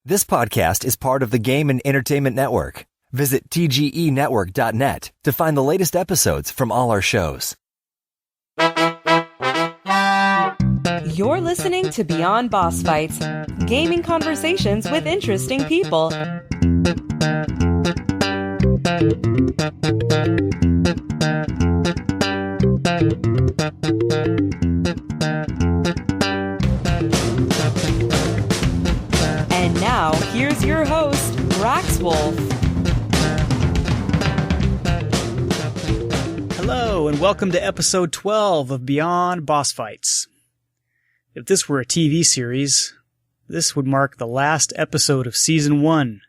This podcast is part of the Game and Entertainment Network. Visit tgenetwork.net to find the latest episodes from all our shows. You're listening to Beyond Boss Fights, gaming conversations with interesting people. And now, here's your host, Braxwolf. Hello, and welcome to episode 12 of Beyond Boss Fights. If this were a TV series, this would mark the last episode of season 1.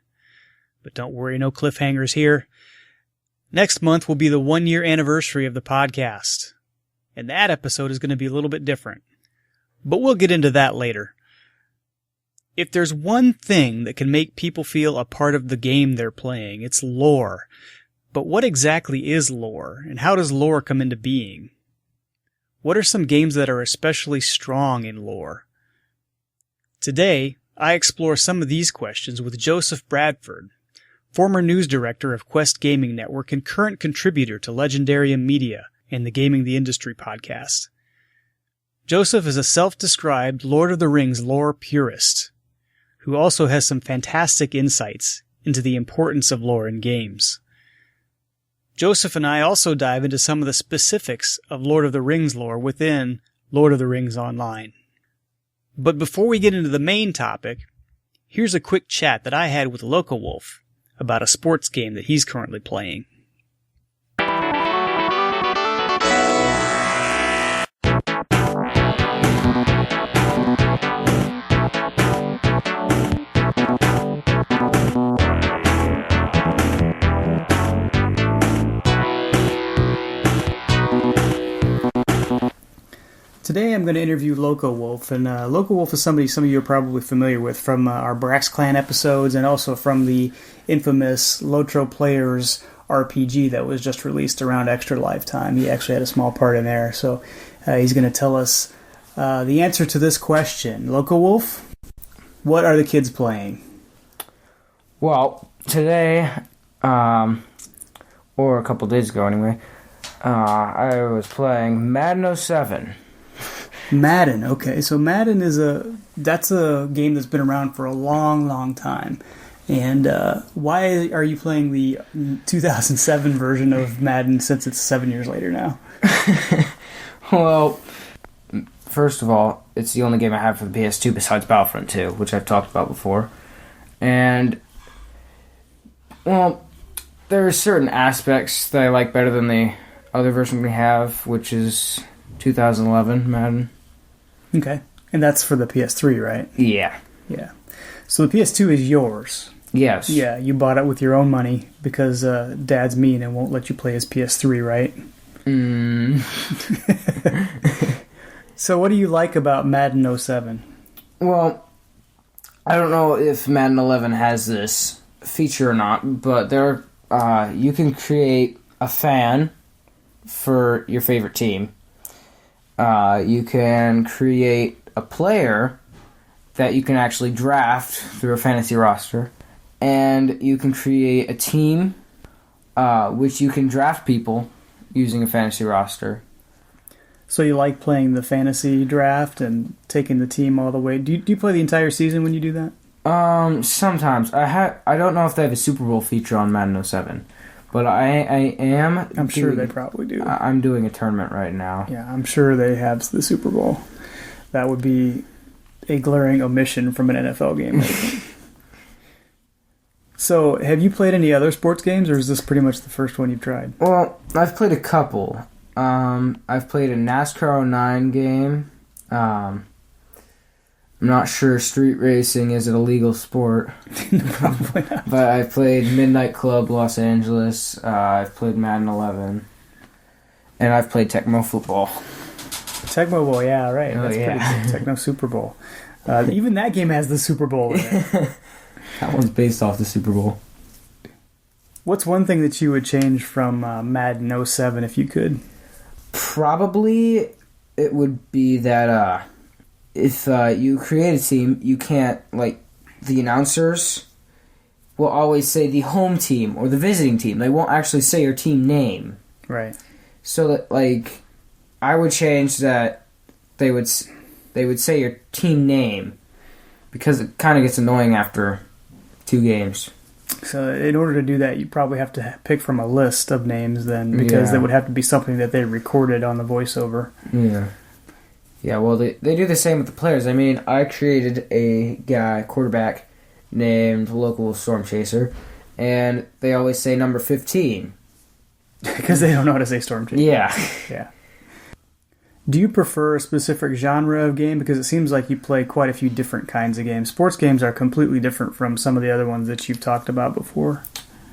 But don't worry, no cliffhangers here. Next month will be the 1-year anniversary of the podcast, and that episode is going to be a little bit different. But we'll get into that later. If there's one thing that can make people feel a part of the game they're playing, it's lore. But what exactly is lore, and how does lore come into being? What are some games that are especially strong in lore? Today, I explore some of these questions with Joseph Bradford, former news director of Quest Gaming Network and current contributor to Legendarium Media and the Gaming the Industry podcast. Joseph is a self-described Lord of the Rings lore purist, who also has some fantastic insights into the importance of lore in games. Joseph and I also dive into some of the specifics of Lord of the Rings lore within Lord of the Rings Online. But before we get into the main topic, here's a quick chat that I had with LocoWolf about a sports game that he's currently playing. Today I'm going to interview LocoWolf, and LocoWolf is somebody some of you are probably familiar with from our Brax Clan episodes and also from the infamous Lotro Players RPG that was just released around Extra Lifetime. He actually had a small part in there, so he's going to tell us the answer to this question. LocoWolf, what are the kids playing? Well, today, or a couple days ago anyway, I was playing Madden 07. Madden, okay. So Madden that's a game that's been around for a long, long time. And why are you playing the 2007 version of Madden since it's 7 years later now? Well, first of all, it's the only game I have for the PS2 besides Battlefront 2, which I've talked about before. And, well, there are certain aspects that I like better than the other version we have, which is 2011 Madden. Okay. And that's for the PS3, right? Yeah. Yeah. So the PS2 is yours. Yes. Yeah, you bought it with your own money because Dad's mean and won't let you play his PS3, right? So what do you like about Madden 07? Well, I don't know if Madden 11 has this feature or not, but you can create a fan for your favorite team. You can create a player that you can actually draft through a fantasy roster. And you can create a team, which you can draft people using a fantasy roster. So you like playing the fantasy draft and taking the team all the way. Do you play the entire season when you do that? Sometimes. I don't know if they have a Super Bowl feature on Madden 07. But I am... I'm sure they probably do. I'm doing a tournament right now. Yeah, I'm sure they have the Super Bowl. That would be a glaring omission from an NFL game. So, have you played any other sports games, or is this pretty much the first one you've tried? Well, I've played a couple. I've played a NASCAR 09 game. I'm not sure street racing is an illegal sport. Probably not. But I've played Midnight Club Los Angeles. I've played Madden 11. And I've played Tecmo Football. Tecmo Bowl, yeah, right. Oh, That's yeah. pretty cool. Tecmo Super Bowl. Even that game has the Super Bowl in it. That one's based off the Super Bowl. What's one thing that you would change from Madden 07 if you could? Probably it would be that if you create a team, you can't the announcers will always say the home team or the visiting team. They won't actually say your team name. Right. So that, like, I would change that they would say your team name, because it kind of gets annoying after 2 games. So in order to do that, you probably have to pick from a list of names then, because that would have to be something that they recorded on the voiceover. Yeah. Yeah, well, they do the same with the players. I mean, I created a guy, quarterback, named Local Storm Chaser, and they always say number 15. Because they don't know how to say Storm Chaser. Yeah. Yeah. Do you prefer a specific genre of game? Because it seems like you play quite a few different kinds of games. Sports games are completely different from some of the other ones that you've talked about before.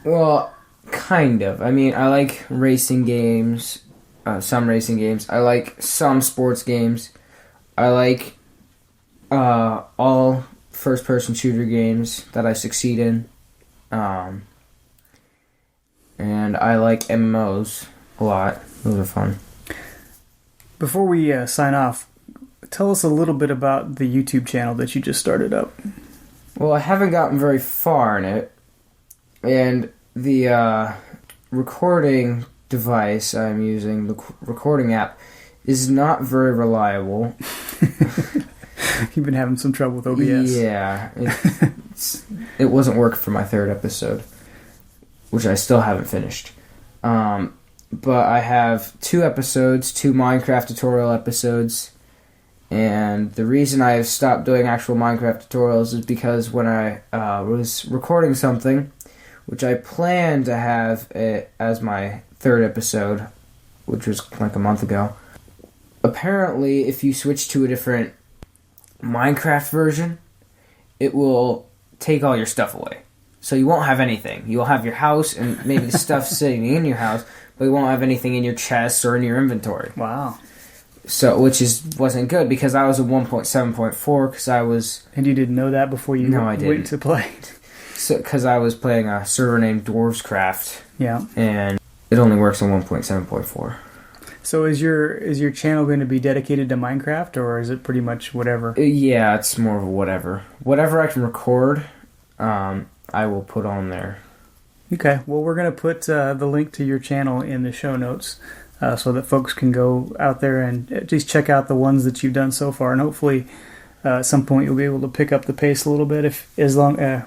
Well, kind of. I mean, I like racing games, some racing games. I like some sports games. I like all first-person shooter games that I succeed in. And I like MMOs a lot. Those are fun. Before we sign off, tell us a little bit about the YouTube channel that you just started up. Well, I haven't gotten very far in it, and the recording device I'm using, the recording app, is not very reliable. You've been having some trouble with OBS. Yeah, it wasn't working for my 3rd episode, which I still haven't finished. But I have 2 episodes, 2 Minecraft tutorial episodes, and the reason I have stopped doing actual Minecraft tutorials is because when I was recording something, which I planned to have it as my 3rd episode, which was like a month ago, apparently if you switch to a different Minecraft version, it will take all your stuff away. So you won't have anything. You'll have your house and maybe the stuff sitting in your house, but you won't have anything in your chests or in your inventory. Wow. So, which wasn't good, because I was a 1.7.4, because I was... And you didn't know that before you went to play? So, because I was playing a server named Dwarvescraft. Yeah. And it only works on 1.7.4. So is your channel going to be dedicated to Minecraft, or is it pretty much whatever? Yeah, it's more of a whatever. Whatever I can record, I will put on there. Okay, well, we're going to put the link to your channel in the show notes so that folks can go out there and at least check out the ones that you've done so far, and hopefully at some point you'll be able to pick up the pace a little bit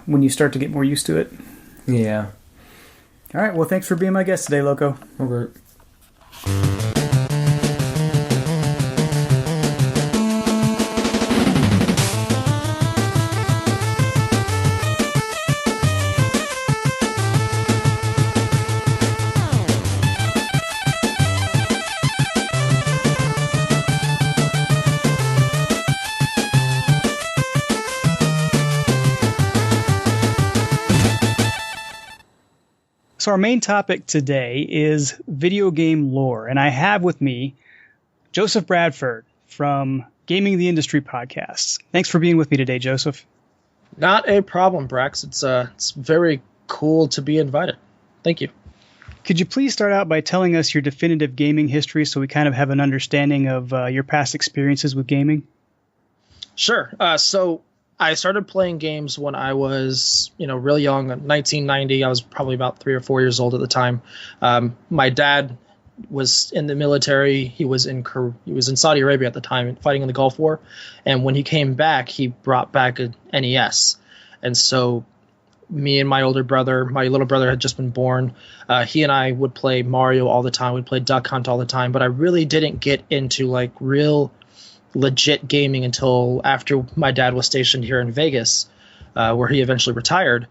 when you start to get more used to it. Yeah. All right, well, thanks for being my guest today, Loco. Okay. So our main topic today is video game lore, and I have with me Joseph Bradford from Gaming the Industry Podcasts. Thanks for being with me today, Joseph. Not a problem, Brax. It's very cool to be invited. Thank you. Could you please start out by telling us your definitive gaming history so we kind of have an understanding of your past experiences with gaming? Sure. So I started playing games when I was, real young. In 1990, I was probably about 3 or 4 years old at the time. My dad was in the military. He was in Saudi Arabia at the time, fighting in the Gulf War. And when he came back, he brought back a NES. And so me and my little brother had just been born. He and I would play Mario all the time. We'd play Duck Hunt all the time. But I really didn't get into like real legit gaming until after my dad was stationed here in Vegas, where he eventually retired,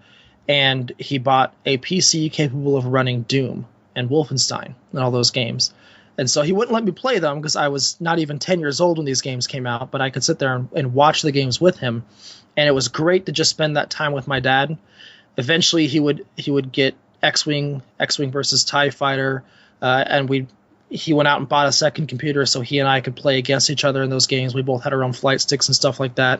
and he bought a PC capable of running Doom and Wolfenstein and all those games. And so he wouldn't let me play them because I was not even 10 years old when these games came out, but I could sit there and watch the games with him, and it was great to just spend that time with my dad. Eventually he would get X-Wing versus TIE Fighter, and he went out and bought a second computer so he and I could play against each other in those games. We both had our own flight sticks and stuff like that.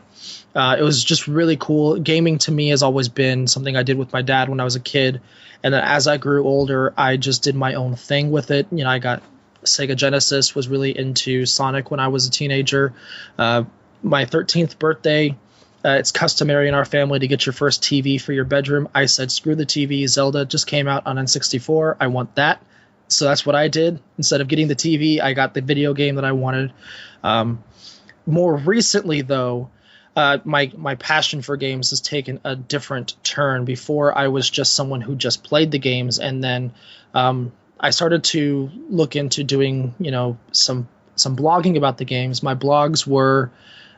It was just really cool. Gaming to me has always been something I did with my dad when I was a kid. And then as I grew older, I just did my own thing with it. I got Sega Genesis, was really into Sonic when I was a teenager. My 13th birthday, it's customary in our family to get your first TV for your bedroom. I said, screw the TV. Zelda just came out on N64. I want that. So that's what I did. Instead of getting the TV, I got the video game that I wanted. More recently, though, my passion for games has taken a different turn. Before, I was just someone who just played the games, and then I started to look into doing, some blogging about the games. My blogs were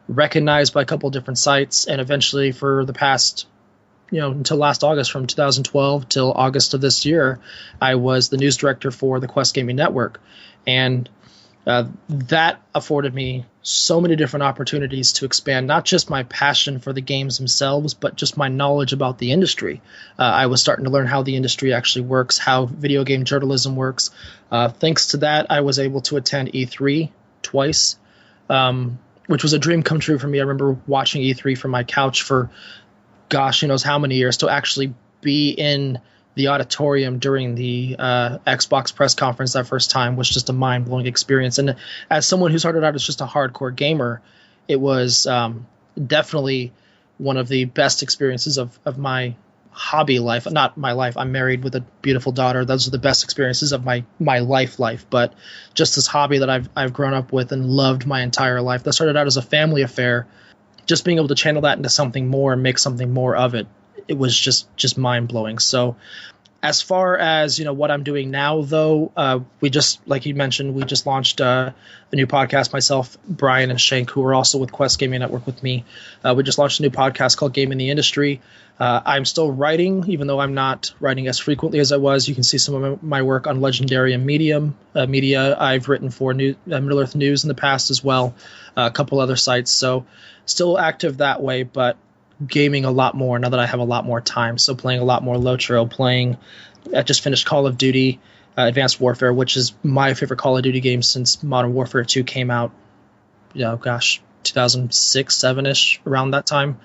recognized by a couple different sites, and eventually for the past, until last August, from 2012 till August of this year, I was the news director for the Quest Gaming Network. And that afforded me so many different opportunities to expand not just my passion for the games themselves, but just my knowledge about the industry. I was starting to learn how the industry actually works, how video game journalism works. Thanks to that, I was able to attend E3 twice, which was a dream come true for me. I remember watching E3 from my couch for gosh, who knows how many years, to actually be in the auditorium during the Xbox press conference that first time was just a mind-blowing experience. And as someone who started out as just a hardcore gamer, it was definitely one of the best experiences of my hobby life. Not my life. I'm married with a beautiful daughter. Those are the best experiences of my life. But just this hobby that I've grown up with and loved my entire life. That started out as a family affair. Just being able to channel that into something more and make something more of it, it was just mind-blowing. So as far as, what I'm doing now, though, we just, like you mentioned, we just launched a new podcast, myself, Brian, and Shank, who are also with Quest Gaming Network with me. We just launched a new podcast called Game in the Industry. I'm still writing, even though I'm not writing as frequently as I was. You can see some of my work on Legendarium Media. I've written for Middle-earth News in the past as well, a couple other sites. So still active that way, but gaming a lot more now that I have a lot more time. So playing a lot more Lotro, I just finished Call of Duty Advanced Warfare, which is my favorite Call of Duty game since Modern Warfare 2 came out, 2006, 7-ish, around that time.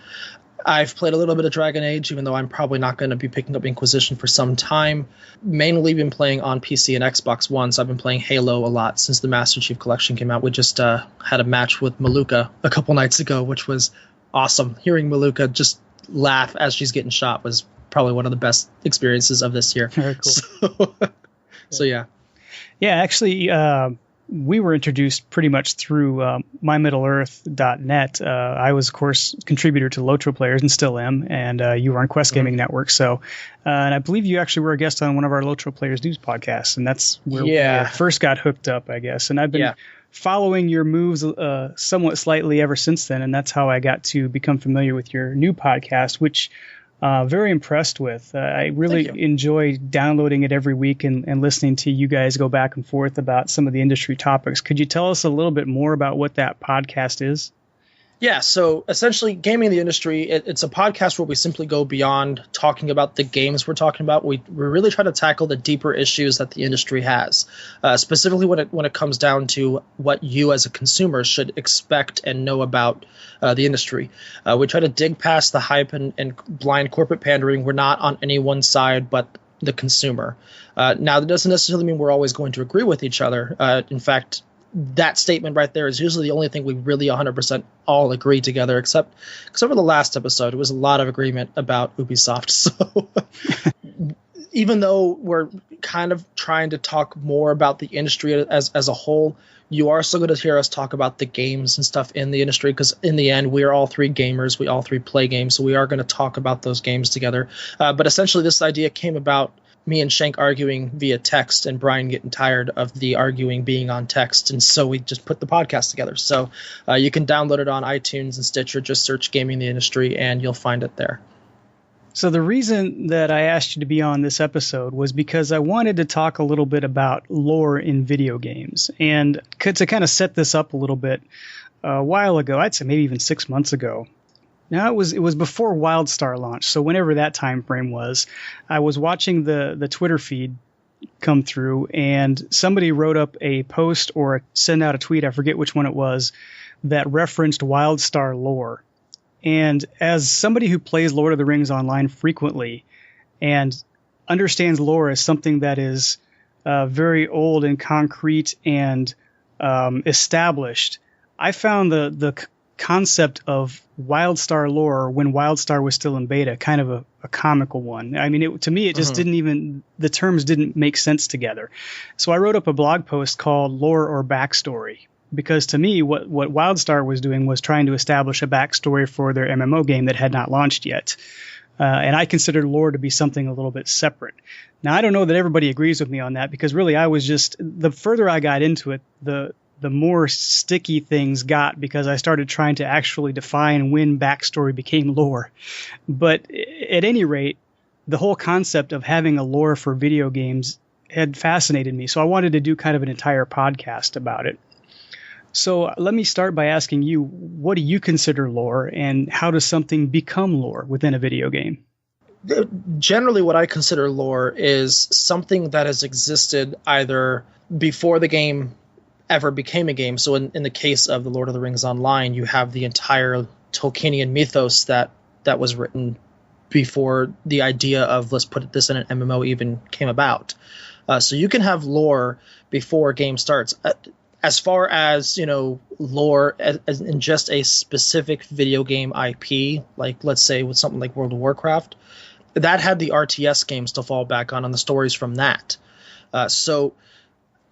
I've played a little bit of Dragon Age, even though I'm probably not going to be picking up Inquisition for some time. Mainly been playing on PC and Xbox One, so I've been playing Halo a lot since the Master Chief Collection came out. We just had a match with Maluka a couple nights ago, which was awesome. Hearing Maluka just laugh as she's getting shot was probably one of the best experiences of this year. Very cool. So yeah. Yeah, actually, we were introduced pretty much through mymiddleearth.net. I was, of course, contributor to Lotro Players and still am, and you were on Quest Gaming Network. So, and I believe you actually were a guest on one of our Lotro Players news podcasts, and that's where we first got hooked up, I guess. And I've been following your moves somewhat slightly ever since then, and that's how I got to become familiar with your new podcast, which very impressed with. I really enjoy downloading it every week and listening to you guys go back and forth about some of the industry topics. Could you tell us a little bit more about what that podcast is? Yeah, so essentially Gaming in the Industry, it's a podcast where we simply go beyond talking about the games we're talking about. We really try to tackle the deeper issues that the industry has, specifically when it comes down to what you as a consumer should expect and know about the industry. We try to dig past the hype and blind corporate pandering. We're not on any one side but the consumer. Now, that doesn't necessarily mean we're always going to agree with each other. In fact, that statement right there is usually the only thing we really 100% all agree together, except for the last episode. It was a lot of agreement about Ubisoft. So even though we're kind of trying to talk more about the industry as a whole, you are still going to hear us talk about the games and stuff in the industry, because in the end, we are all three gamers. We all three play games, so we are going to talk about those games together. But essentially, this idea came about me and Shank arguing via text and Brian getting tired of the arguing being on text. And so we just put the podcast together. So you can download it on iTunes and Stitcher. Just search Gaming in the Industry and you'll find it there. So the reason that I asked you to be on this episode was because I wanted to talk a little bit about lore in video games. And to kind of set this up a little bit, a while ago, I'd say maybe even 6 months ago, now it was before WildStar launched, so whenever that time frame was, I was watching the Twitter feed come through, and somebody wrote up a post or sent out a tweet, I forget which one it was, that referenced WildStar lore. And as somebody who plays Lord of the Rings online frequently and understands lore as something that is very old and concrete and established, I found the concept of WildStar lore when WildStar was still in beta kind of a comical one. I mean, to me, it just didn't even, the terms didn't make sense together. So I wrote up a blog post called Lore or Backstory, because to me, what WildStar was doing was trying to establish a backstory for their MMO game that had not launched yet. And I considered lore to be something a little bit separate. Now, I don't know that everybody agrees with me on that, because really I was just, the further I got into it, the more sticky things got, because I started trying to actually define when backstory became lore. But at any rate, the whole concept of having a lore for video games had fascinated me. So I wanted to do kind of an entire podcast about it. So let me start by asking you, what do you consider lore, and how does something become lore within a video game? Generally, what I consider lore is something that has existed either before the game ever became a game. So in the case of the Lord of the Rings Online, you have the entire Tolkienian mythos that was written before the idea of let's put this in an MMO even came about. So you can have lore before a game starts. As far as, lore as in just a specific video game IP, like let's say with something like World of Warcraft, that had the RTS games to fall back on and the stories from that. So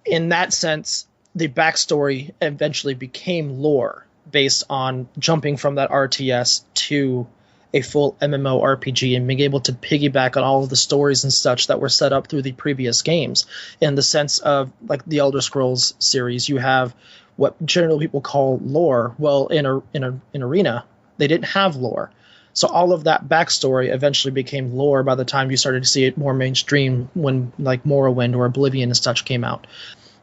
in that sense, the backstory eventually became lore based on jumping from that RTS to a full MMO RPG and being able to piggyback on all of the stories and such that were set up through the previous games. In the sense of like the Elder Scrolls series, you have what generally people call lore. Well, in Arena, they didn't have lore. So all of that backstory eventually became lore by the time you started to see it more mainstream when like Morrowind or Oblivion and such came out.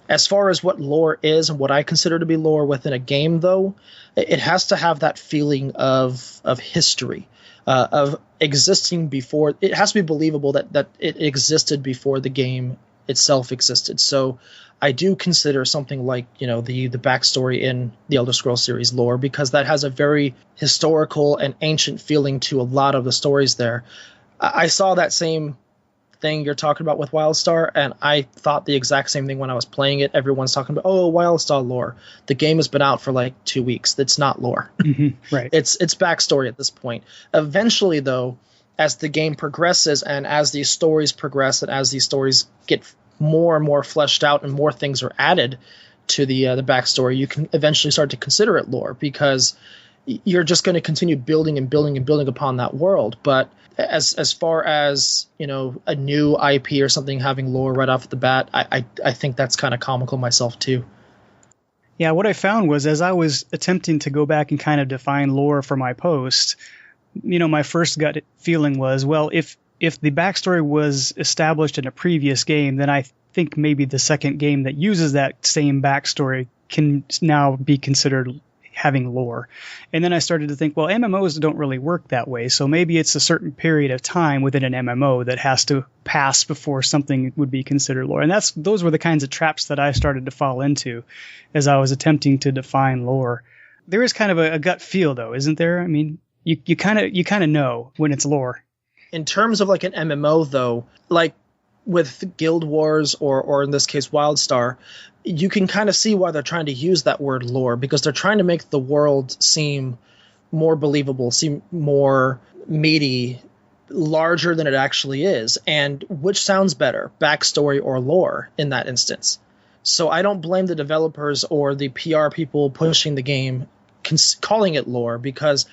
As far as what lore is and what I consider to be lore within a game, though, it has to have that feeling of history, of existing before. It has to be believable that it existed before the game itself existed. So I do consider something like, the backstory in the Elder Scrolls series lore, because that has a very historical and ancient feeling to a lot of the stories there. I saw that same thing you're talking about with WildStar, and I thought the exact same thing when I was playing it. Everyone's talking about, WildStar lore. The game has been out for like 2 weeks. That's not lore. Right. It's backstory at this point. Eventually, though, as the game progresses and as these stories progress and as these stories get more and more fleshed out and more things are added to the backstory, you can eventually start to consider it lore, because you're just going to continue building and building and building upon that world. But as far as, a new IP or something having lore right off the bat, I think that's kind of comical myself too. Yeah, what I found was, as I was attempting to go back and kind of define lore for my post, my first gut feeling was, well, if the backstory was established in a previous game, then I think maybe the second game that uses that same backstory can now be considered having lore. And then I started to think, well, MMOs don't really work that way. So maybe it's a certain period of time within an MMO that has to pass before something would be considered lore. And those were the kinds of traps that I started to fall into as I was attempting to define lore. There is kind of a gut feel, though, isn't there? I mean, you kind of know when it's lore. In terms of like an MMO, though, like with Guild Wars or in this case WildStar, you can kind of see why they're trying to use that word lore, because they're trying to make the world seem more believable, seem more meaty, larger than it actually is. And which sounds better, backstory or lore in that instance? So I don't blame the developers or the PR people pushing the game calling it lore, because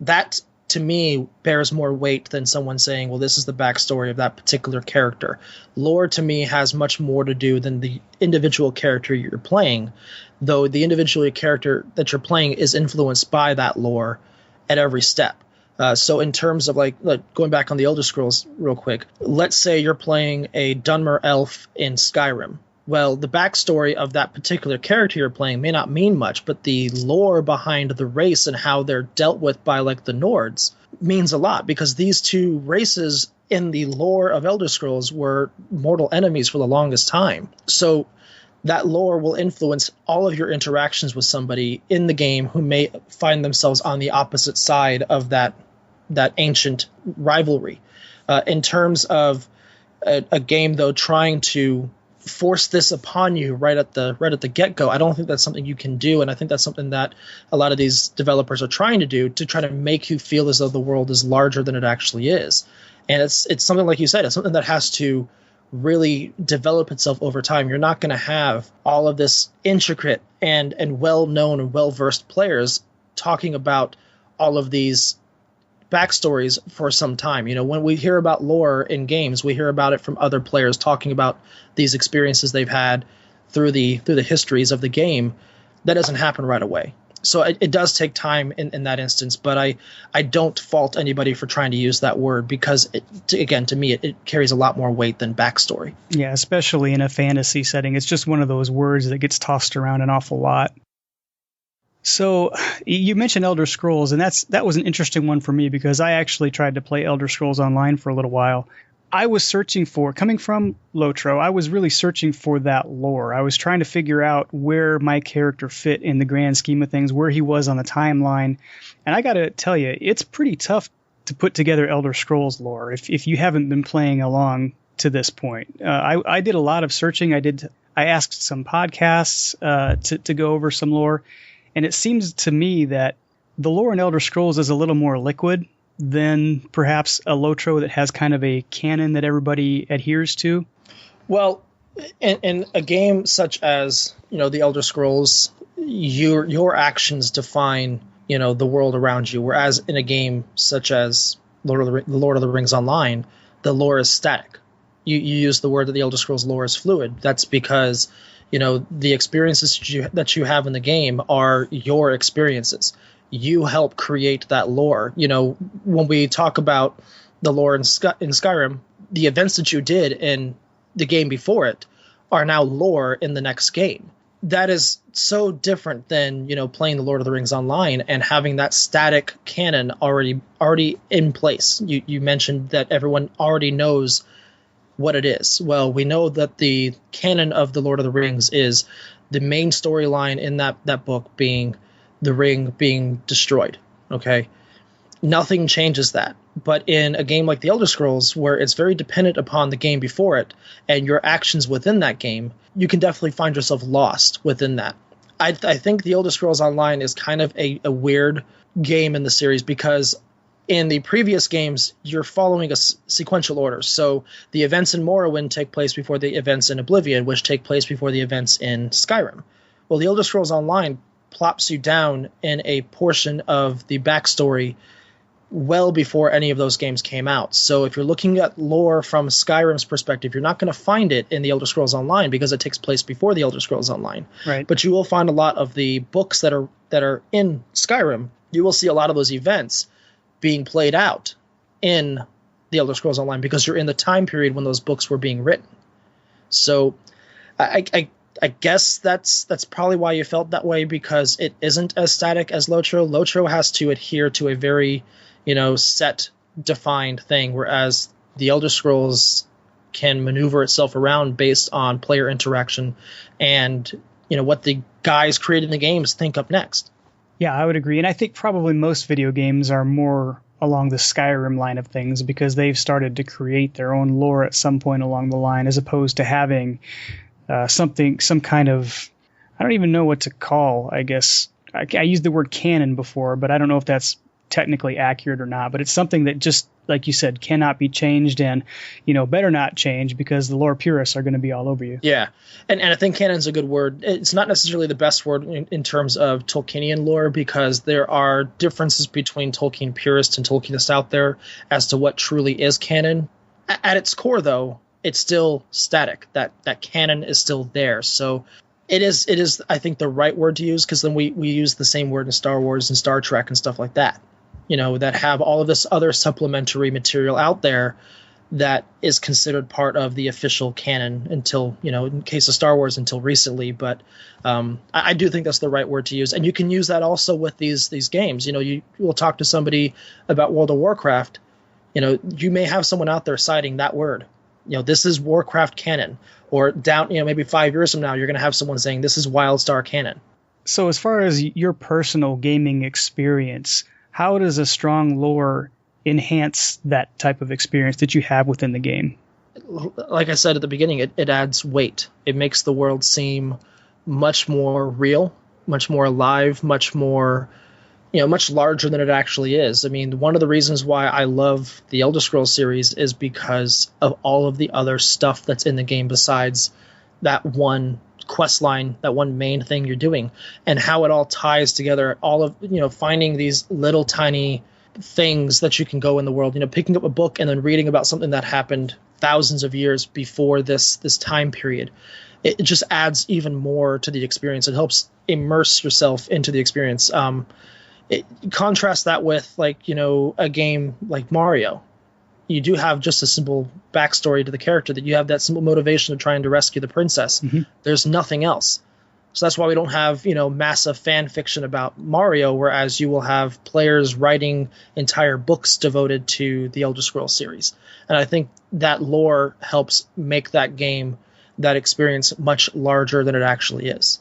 that to me bears more weight than someone saying, well, this is the backstory of that particular character. Lore to me has much more to do than the individual character you're playing, though the individual character that you're playing is influenced by that lore at every step. So in terms of like going back on the Elder Scrolls real quick, let's say you're playing a Dunmer elf in Skyrim. Well, the backstory of that particular character you're playing may not mean much, but the lore behind the race and how they're dealt with by like the Nords means a lot, because these two races in the lore of Elder Scrolls were mortal enemies for the longest time. So that lore will influence all of your interactions with somebody in the game who may find themselves on the opposite side of that ancient rivalry. In terms of a game, though, trying to force this upon you right at the get-go. I don't think that's something you can do, and I think that's something that a lot of these developers are trying to do, to try to make you feel as though the world is larger than it actually is. And it's something, like you said, it's something that has to really develop itself over time. You're not going to have all of this intricate and well-known and well-versed players talking about all of these backstories for some time. When we hear about lore in games, we hear about it from other players talking about these experiences they've had through the histories of the game. That doesn't happen right away. So it does take time in that instance, but I don't fault anybody for trying to use that word, because to me it carries a lot more weight than backstory. Yeah, especially in a fantasy setting. It's just one of those words that gets tossed around an awful lot. So you mentioned Elder Scrolls, and that was an interesting one for me, because I actually tried to play Elder Scrolls Online for a little while. I was searching for, coming from Lotro, I was really searching for that lore. I was trying to figure out where my character fit in the grand scheme of things, where he was on the timeline. And I got to tell you, it's pretty tough to put together Elder Scrolls lore if you haven't been playing along to this point. I did a lot of searching. I asked some podcasts to go over some lore. And it seems to me that the lore in Elder Scrolls is a little more liquid than perhaps a Lotro that has kind of a canon that everybody adheres to. Well, in a game such as, the Elder Scrolls, your actions define, the world around you. Whereas in a game such as Lord of the Rings Online, the lore is static. You use the word that the Elder Scrolls lore is fluid. That's because the experiences that you have in the game are your experiences. You help create that lore. When we talk about the lore in Skyrim, the events that you did in the game before it are now lore in the next game. That is so different than, playing the Lord of the Rings Online and having that static canon already in place. You mentioned that everyone already knows what it is. Well, we know that the canon of the Lord of the Rings is the main storyline in that book being the ring being destroyed. Okay, nothing changes that. But in a game like the Elder Scrolls, where it's very dependent upon the game before it and your actions within that game, you can definitely find yourself lost within that. I think the Elder Scrolls Online is kind of a weird game in the series, because in the previous games, you're following a sequential order. So the events in Morrowind take place before the events in Oblivion, which take place before the events in Skyrim. Well, the Elder Scrolls Online plops you down in a portion of the backstory well before any of those games came out. So if you're looking at lore from Skyrim's perspective, you're not going to find it in the Elder Scrolls Online, because it takes place before the Elder Scrolls Online. Right. But you will find a lot of the books that are in Skyrim. You will see a lot of those events being played out in the Elder Scrolls Online, because you're in the time period when those books were being written. So I guess that's probably why you felt that way, because it isn't as static as Lotro. Lotro has to adhere to a very, set, defined thing, whereas the Elder Scrolls can maneuver itself around based on player interaction and, what the guys creating the games think up next. Yeah, I would agree. And I think probably most video games are more along the Skyrim line of things, because they've started to create their own lore at some point along the line, as opposed to having some kind of, I don't even know what to call, I guess. I used the word canon before, but I don't know if that's technically accurate or not. But it's something that, just like you said, cannot be changed, and, better not change, because the lore purists are going to be all over you. Yeah. And I think canon's a good word. It's not necessarily the best word in terms of Tolkienian lore, because there are differences between Tolkien purists and Tolkienists out there as to what truly is canon. At its core, though, it's still static. That canon is still there. So it is I think the right word to use, because then we use the same word in Star Wars and Star Trek and stuff like that, that have all of this other supplementary material out there that is considered part of the official canon until, in case of Star Wars, until recently. But I do think that's the right word to use. And you can use that also with these games. You will talk to somebody about World of Warcraft. You may have someone out there citing that word. This is Warcraft canon. Or down, maybe 5 years from now, you're going to have someone saying this is WildStar canon. So as far as your personal gaming experience, how does a strong lore enhance that type of experience that you have within the game? like I said at the beginning, it adds weight. It makes the world seem much more real, much more alive, much more, much larger than it actually is. I mean, one of the reasons why I love the Elder Scrolls series is because of all of the other stuff that's in the game besides that one quest line, that one main thing you're doing, and how it all ties together. All of, finding these little tiny things that you can go in the world, picking up a book and then reading about something that happened thousands of years before this time period. It just adds even more to the experience. It helps immerse yourself into the experience. Contrast that with a game like Mario. You do have just a simple backstory to the character, that you have that simple motivation of trying to rescue the princess. Mm-hmm. There's nothing else. So that's why we don't have, massive fan fiction about Mario, whereas you will have players writing entire books devoted to the Elder Scrolls series. And I think that lore helps make that game, that experience, much larger than it actually is.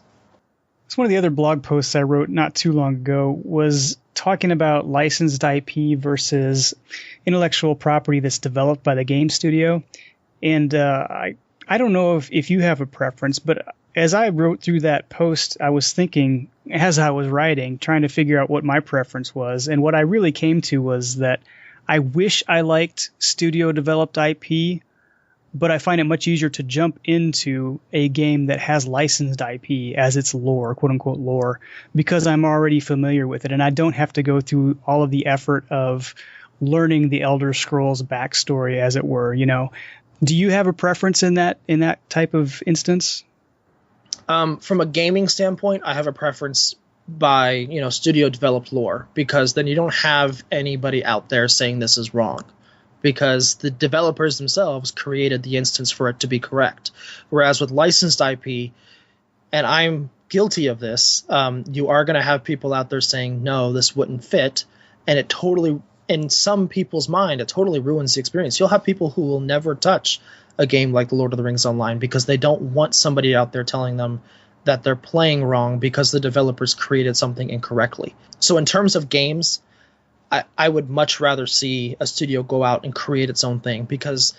So one of the other blog posts I wrote not too long ago was talking about licensed IP versus intellectual property that's developed by the game studio. And I don't know if you have a preference, but as I wrote through that post, I was thinking, as I was writing, trying to figure out what my preference was. And what I really came to was that I wish I liked studio-developed IP, but I find it much easier to jump into a game that has licensed IP as its lore, quote-unquote lore, because I'm already familiar with it, and I don't have to go through all of the effort of learning the Elder Scrolls backstory, as it were. Do you have a preference in that type of instance? From a gaming standpoint, I have a preference by, studio developed lore, because then you don't have anybody out there saying this is wrong, because the developers themselves created the instance for it to be correct. Whereas with licensed IP, and I'm guilty of this, you are going to have people out there saying, no, this wouldn't fit. And it totally, in some people's mind, it totally ruins the experience. You'll have people who will never touch a game like The Lord of the Rings Online because they don't want somebody out there telling them that they're playing wrong because the developers created something incorrectly. So in terms of games, I would much rather see a studio go out and create its own thing, because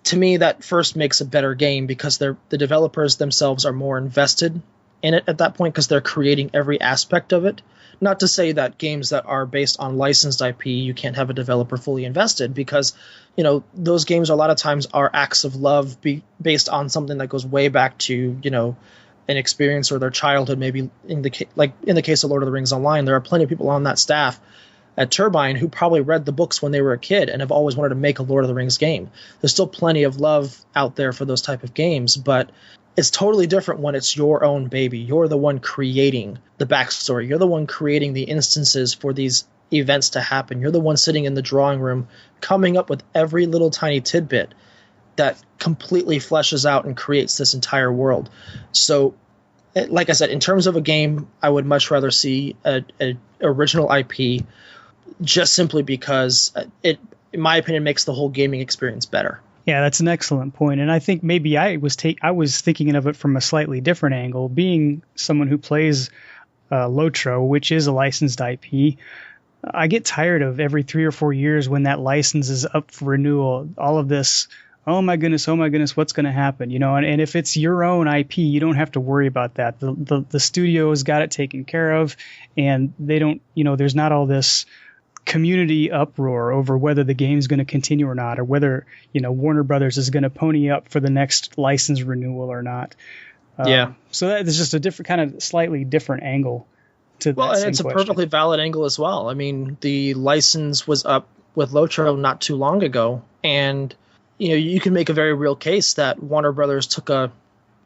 to me that first makes a better game, because the developers themselves are more invested in it at that point, because they're creating every aspect of it. Not to say that games that are based on licensed IP, you can't have a developer fully invested, because those games a lot of times are acts of love based on something that goes way back to an experience or their childhood. Maybe in the case of Lord of the Rings Online, there are plenty of people on that staff at Turbine who probably read the books when they were a kid and have always wanted to make a Lord of the Rings game. There's still plenty of love out there for those type of games, but it's totally different when it's your own baby. You're the one creating the backstory. You're the one creating the instances for these events to happen. You're the one sitting in the drawing room coming up with every little tiny tidbit that completely fleshes out and creates this entire world. So, like I said, in terms of a game, I would much rather see a original IP, just simply because it, in my opinion, makes the whole gaming experience better. Yeah, that's an excellent point. And I think maybe I was thinking of it from a slightly different angle. Being someone who plays Lotro, which is a licensed IP, I get tired of every 3 or 4 years when that license is up for renewal, all of this, oh my goodness, what's going to happen? And if it's your own IP, you don't have to worry about that. The studio's got it taken care of, and they don't, there's not all this community uproar over whether the game's going to continue or not, or whether Warner Brothers is going to pony up for the next license renewal or not. So that is just a different kind of slightly different angle to that. Well, and it's question. A perfectly valid angle as well. I mean, the license was up with Lotro not too long ago, and you can make a very real case that Warner Brothers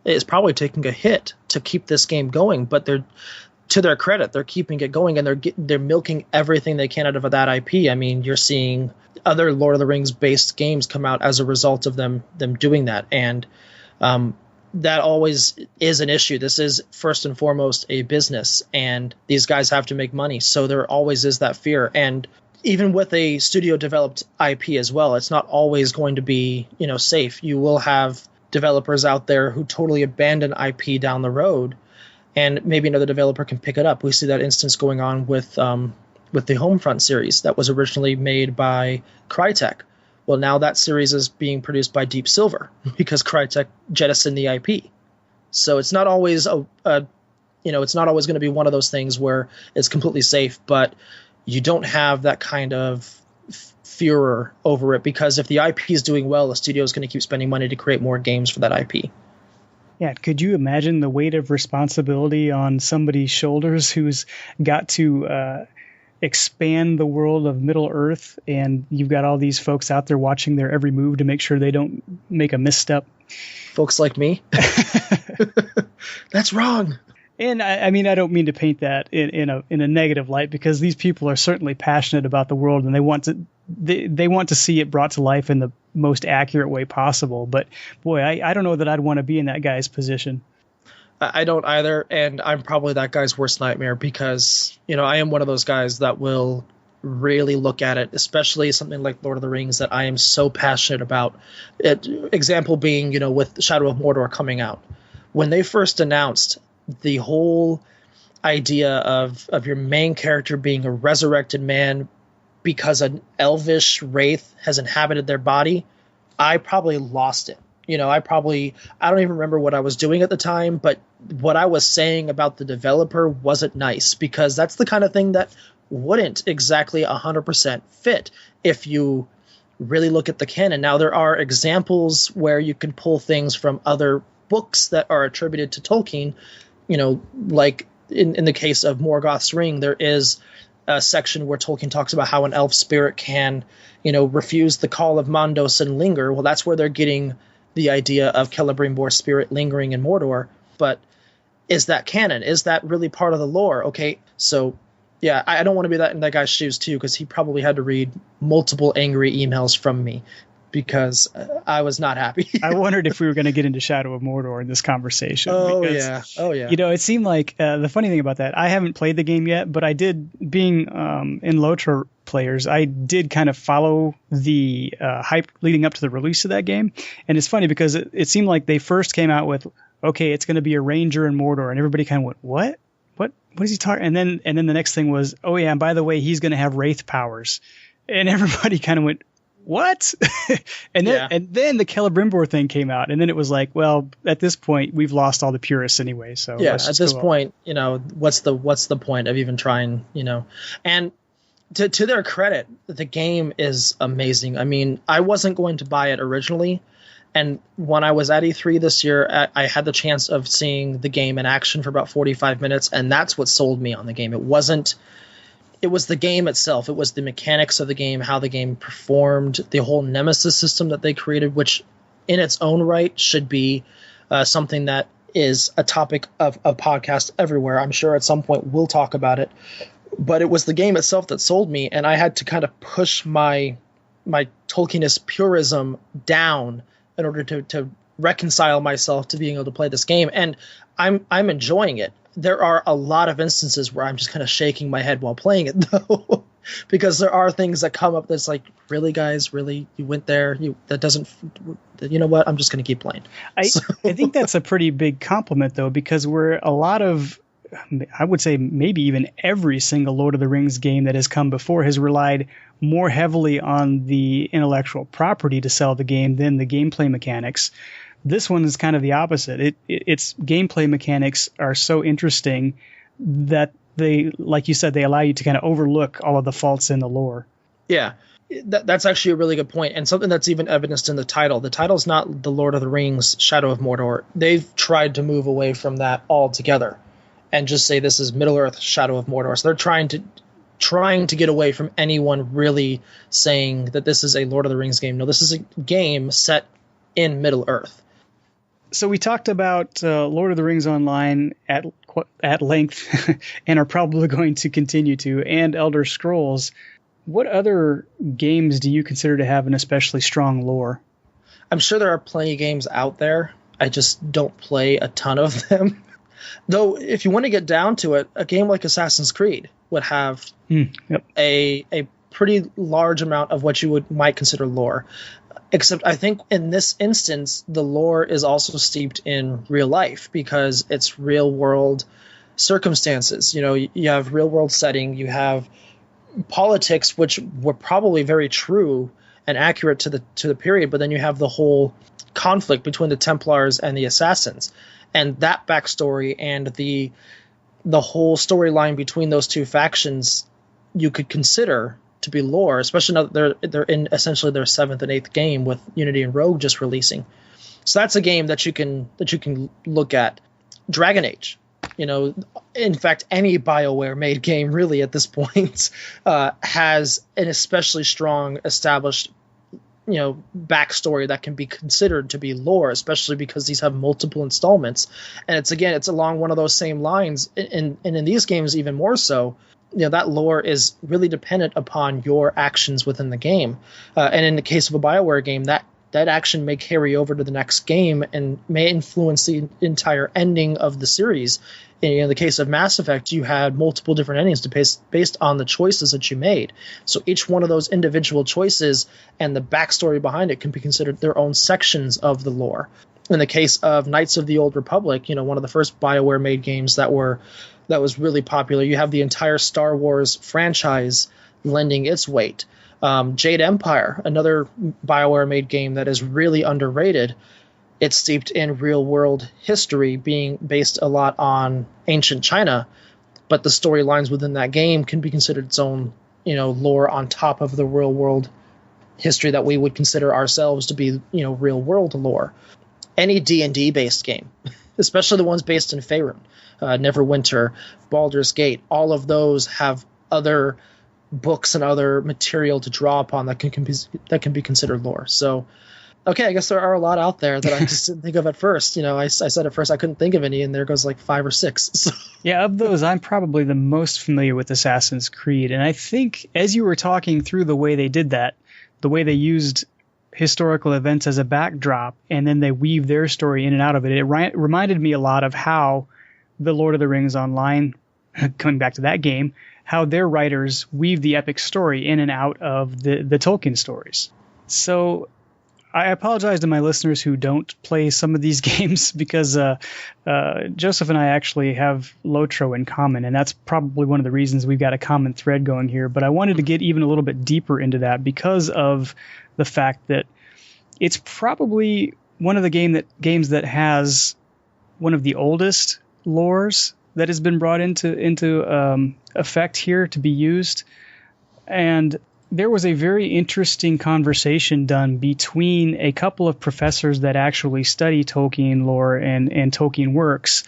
is probably taking a hit to keep this game going, but to their credit, they're keeping it going, and they're milking everything they can out of that IP. I mean, you're seeing other Lord of the Rings based games come out as a result of them doing that, and that always is an issue. This is first and foremost a business, and these guys have to make money, so there always is that fear. And even with a studio developed IP as well, it's not always going to be safe. You will have developers out there who totally abandon IP down the road, and maybe another developer can pick it up. We see that instance going on with the Homefront series that was originally made by Crytek. Well, now that series is being produced by Deep Silver because Crytek jettisoned the IP. So it's not always it's not always going to be one of those things where it's completely safe, but you don't have that kind of furor over it, because if the IP is doing well, the studio is going to keep spending money to create more games for that IP. Yeah, could you imagine the weight of responsibility on somebody's shoulders who's got to expand the world of Middle-earth, and you've got all these folks out there watching their every move to make sure they don't make a misstep? Folks like me? That's wrong. And I mean, I don't mean to paint that in a negative light, because these people are certainly passionate about the world, and they want to see it brought to life in the most accurate way possible. But boy, I don't know that I'd want to be in that guy's position. I don't either, and I'm probably that guy's worst nightmare, because I am one of those guys that will really look at it, especially something like Lord of the Rings that I am so passionate about. Example being, with Shadow of Mordor coming out. When they first announced the whole idea of your main character being a resurrected man because an elvish wraith has inhabited their body, I probably lost it. I don't even remember what I was doing at the time, but what I was saying about the developer wasn't nice, because that's the kind of thing that wouldn't exactly 100% fit if you really look at the canon. Now, there are examples where you can pull things from other books that are attributed to Tolkien, like in the case of Morgoth's Ring, there is a section where Tolkien talks about how an elf spirit can, refuse the call of Mondos and linger. Well, that's where they're getting the idea of Celebrimbor's spirit lingering in Mordor. But is that canon? Is that really part of the lore? Okay, so yeah, I don't want to be in that guy's shoes too, because he probably had to read multiple angry emails from me because I was not happy. I wondered if we were going to get into Shadow of Mordor in this conversation. Oh, because, yeah. It seemed like the funny thing about that, I haven't played the game yet, but I did, being in LOTRO players, I did kind of follow the hype leading up to the release of that game. And it's funny because it seemed like they first came out with, okay, it's going to be a ranger in Mordor, and everybody kind of went, what? What is he talking? And then the next thing was, oh yeah, and by the way, he's going to have wraith powers, and everybody kind of went, what? and then the Celebrimbor thing came out, and then it was like, well, at this point, we've lost all the purists anyway. So yeah, at this point, what's the point of even trying? And to their credit, the game is amazing. I mean, I wasn't going to buy it originally. And when I was at E3 this year, I had the chance of seeing the game in action for about 45 minutes, and that's what sold me on the game. It was the game itself. It was the mechanics of the game, how the game performed, the whole Nemesis system that they created, which in its own right should be something that is a topic of a podcast everywhere. I'm sure at some point we'll talk about it. But it was the game itself that sold me, and I had to kind of push my Tolkienist purism down in order to reconcile myself to being able to play this game. And I'm enjoying it. There are a lot of instances where I'm just kind of shaking my head while playing it, though, because there are things that come up that's like, really, guys, really, you went there? That doesn't, you know what? I'm just going to keep playing. I think that's a pretty big compliment, though, because we're a lot of, I would say maybe even every single Lord of the Rings game that has come before has relied more heavily on the intellectual property to sell the game than the gameplay mechanics. This one is kind of the opposite. Its gameplay mechanics are so interesting that they, like you said, they allow you to kind of overlook all of the faults in the lore. Yeah, that's actually a really good point, and something that's even evidenced in the title. The title's not The Lord of the Rings, Shadow of Mordor. They've tried to move away from that altogether and just say this is Middle-earth, Shadow of Mordor. So they're trying to get away from anyone really saying that this is a Lord of the Rings game. No, this is a game set in Middle-earth. So we talked about Lord of the Rings Online at length and are probably going to continue to, and Elder Scrolls. What other games do you consider to have an especially strong lore? I'm sure there are plenty of games out there. I just don't play a ton of them. Though, if you want to get down to it, a game like Assassin's Creed would have a pretty large amount of what you might consider lore. Except I think in this instance, the lore is also steeped in real life because it's real world circumstances. You have real world setting, you have politics, which were probably very true and accurate to the period, but then you have the whole conflict between the Templars and the Assassins, and that backstory and the whole storyline between those two factions you could consider to be lore, especially now that they're in essentially their 7th and 8th game with Unity and Rogue just releasing. So that's a game that you can look at. Dragon Age, in fact, any BioWare made game really at this point has an especially strong established backstory that can be considered to be lore, especially because these have multiple installments, and it's along one of those same lines, and in these games even more so. That lore is really dependent upon your actions within the game, and in the case of a BioWare game, that action may carry over to the next game and may influence the entire ending of the series. In the case of Mass Effect, you had multiple different endings based on the choices that you made. So each one of those individual choices and the backstory behind it can be considered their own sections of the lore. In the case of Knights of the Old Republic, one of the first BioWare made games that was really popular, you have the entire Star Wars franchise lending its weight. Jade Empire, another BioWare made game that is really underrated. It's steeped in real world history, being based a lot on ancient China, but the storylines within that game can be considered its own, lore on top of the real world history that we would consider ourselves to be, real world lore. Any D&D based game, especially the ones based in Faerun, Neverwinter, Baldur's Gate, all of those have other books and other material to draw upon that can be considered lore. So, okay, I guess there are a lot out there that I just didn't think of at first. I said at first I couldn't think of any, and there goes like 5 or 6. So. Yeah, of those, I'm probably the most familiar with Assassin's Creed, and I think as you were talking through the way they did that, the way they used historical events as a backdrop, and then they weave their story in and out of it, it reminded me a lot of how the Lord of the Rings Online, coming back to that game, how their writers weave the epic story in and out of the Tolkien stories. So I apologize to my listeners who don't play some of these games because Joseph and I actually have Lotro in common, and that's probably one of the reasons we've got a common thread going here. But I wanted to get even a little bit deeper into that because of the fact that it's probably one of the games that has one of the oldest lores that has been brought into effect here to be used. And there was a very interesting conversation done between a couple of professors that actually study Tolkien lore and Tolkien works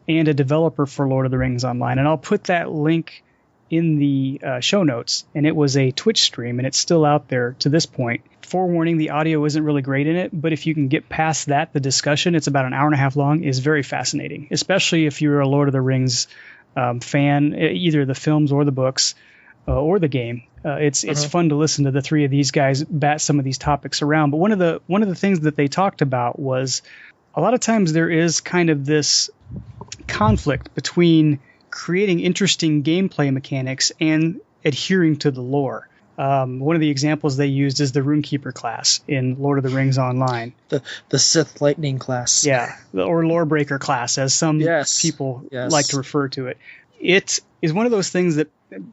and a developer for Lord of the Rings Online. And I'll put that link in the show notes. And it was a Twitch stream, and it's still out there to this point. Forewarning, the audio isn't really great in it, but if you can get past that, the discussion, it's about an hour and a half long, is very fascinating, especially if you're a Lord of the Rings fan, either the films or the books or the game. It's fun to listen to the three of these guys bat some of these topics around. But one of the things that they talked about was a lot of times there is kind of this conflict between creating interesting gameplay mechanics and adhering to the lore. One of the examples they used is the Runekeeper class in Lord of the Rings Online. The Sith Lightning class. Yeah, or Lorebreaker class, as some people like to refer to it. It is one of those things that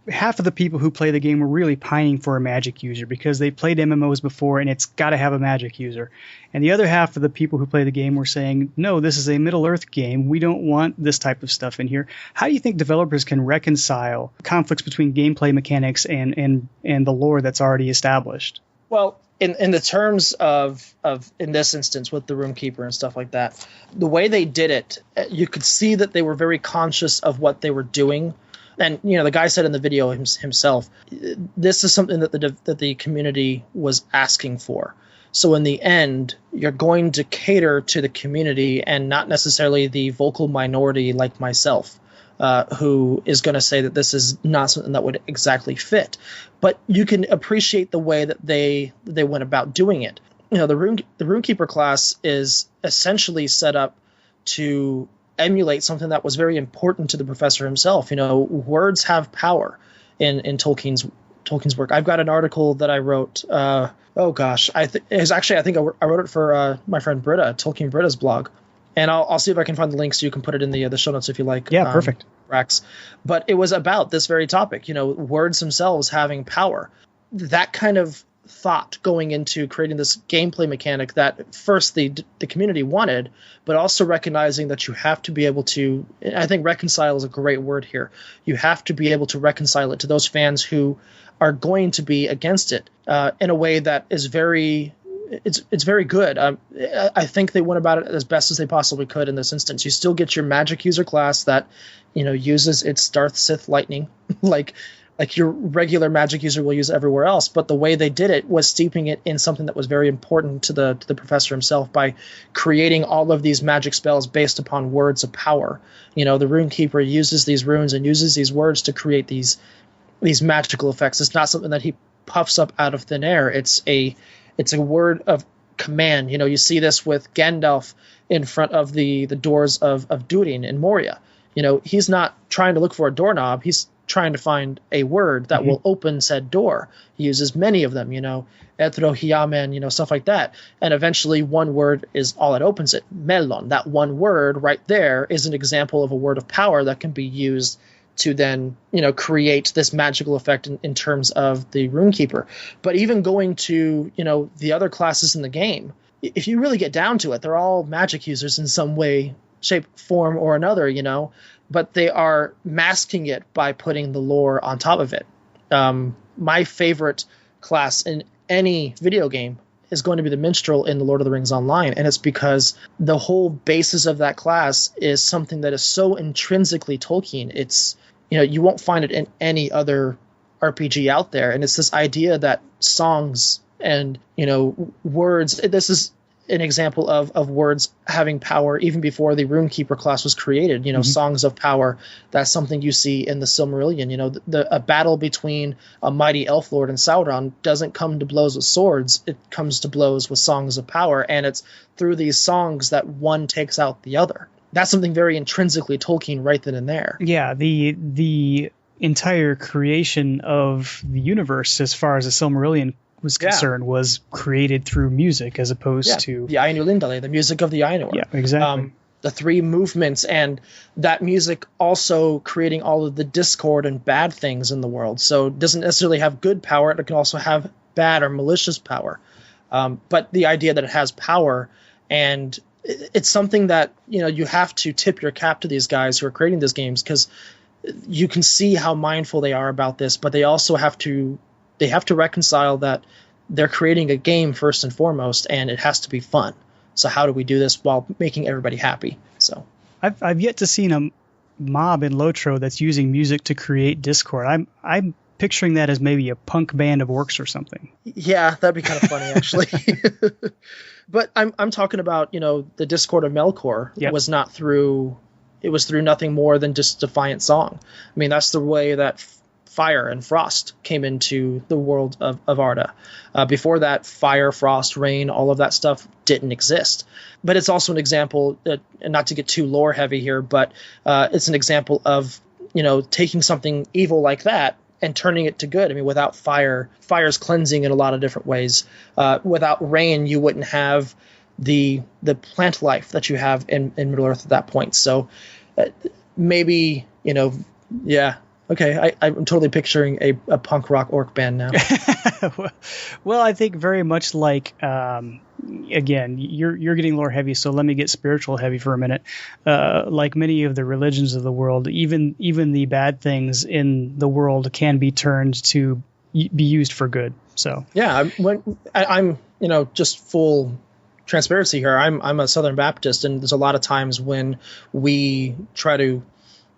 half of the people who play the game were really pining for a magic user because they played MMOs before and it's got to have a magic user. And the other half of the people who play the game were saying, no, this is a Middle-earth game. We don't want this type of stuff in here. How do you think developers can reconcile conflicts between gameplay mechanics and the lore that's already established? Well, in the terms of in this instance with the Runekeeper and stuff like that, the way they did it, you could see that they were very conscious of what they were doing. And, the guy said in the video himself, this is something that the community was asking for. So in the end, you're going to cater to the community and not necessarily the vocal minority like myself, who is going to say that this is not something that would exactly fit. But you can appreciate the way that they went about doing it. The Runekeeper class is essentially set up to emulate something that was very important to the professor himself. Words have power in Tolkien's work. I've got an article that I wrote. I think I wrote it for my friend Britta, Tolkien Britta's blog, and I'll see if I can find the link so you can put it in the show notes if you like. Yeah, perfect. Rex. But it was about this very topic. Words themselves having power. That kind of thought going into creating this gameplay mechanic that first the community wanted, but also recognizing that you have to be able to, I think reconcile is a great word here. You have to be able to reconcile it to those fans who are going to be against it in a way that is it's very good. I think they went about it as best as they possibly could in this instance. You still get your magic user class that, uses its Darth Sith lightning, like your regular magic user will use everywhere else. But the way they did it was steeping it in something that was very important to the professor himself by creating all of these magic spells based upon words of power. The Rune Keeper uses these runes and uses these words to create these magical effects. It's not something that he puffs up out of thin air. It's a word of command. You see this with Gandalf in front of the doors of Durin in Moria. He's not trying to look for a doorknob. He's trying to find a word that will open said door. He uses many of them, Ethro Hiamen, stuff like that. And eventually one word is all that opens it. Melon, that one word right there is an example of a word of power that can be used to then, create this magical effect in terms of the Runekeeper. But even going to, the other classes in the game, if you really get down to it, they're all magic users in some way, shape, form, or another, but they are masking it by putting the lore on top of it. My favorite class in any video game is going to be the Minstrel in the Lord of the Rings Online, and it's because the whole basis of that class is something that is so intrinsically Tolkien. It's, you won't find it in any other RPG out there, and it's this idea that songs and, words, this is an example of words having power even before the Runekeeper class was created. Songs of power. That's something you see in the Silmarillion. A battle between a mighty elf lord and Sauron doesn't come to blows with swords. It comes to blows with songs of power, and it's through these songs that one takes out the other. That's something very intrinsically Tolkien right then and there. Yeah, the entire creation of the universe, as far as the Silmarillion was concerned, was created through music as opposed to the Ainur Lindale, the music of the Ainur. Yeah, exactly. The three movements, and that music also creating all of the discord and bad things in the world. So it doesn't necessarily have good power; it can also have bad or malicious power. But the idea that it has power, and it's something that you have to tip your cap to these guys who are creating these games, because you can see how mindful they are about this, but they also have to reconcile that they're creating a game first and foremost, and it has to be fun. So how do we do this while making everybody happy? So I've yet to see a mob in Lotro that's using music to create discord. I'm picturing that as maybe a punk band of orcs or something. Yeah, that'd be kind of funny actually. But I'm talking about, the Discord of Melkor. Yep. It was through nothing more than just Defiant Song. I mean, that's the way that fire and frost came into the world of Arda. Before that, fire, frost, rain, all of that stuff didn't exist. But it's also an example, and not to get too lore heavy here, but it's an example of, taking something evil like that and turning it to good. I mean, without fire's cleansing in a lot of different ways. Without rain, you wouldn't have the plant life that you have in Middle-earth at that point. So maybe, yeah. Okay, I'm totally picturing a punk rock orc band now. Well, I think very much like, again, you're getting lore heavy, so let me get spiritual heavy for a minute. Like many of the religions of the world, even the bad things in the world can be turned to be used for good. So yeah, I'm just full transparency here. I'm a Southern Baptist, and there's a lot of times when we try to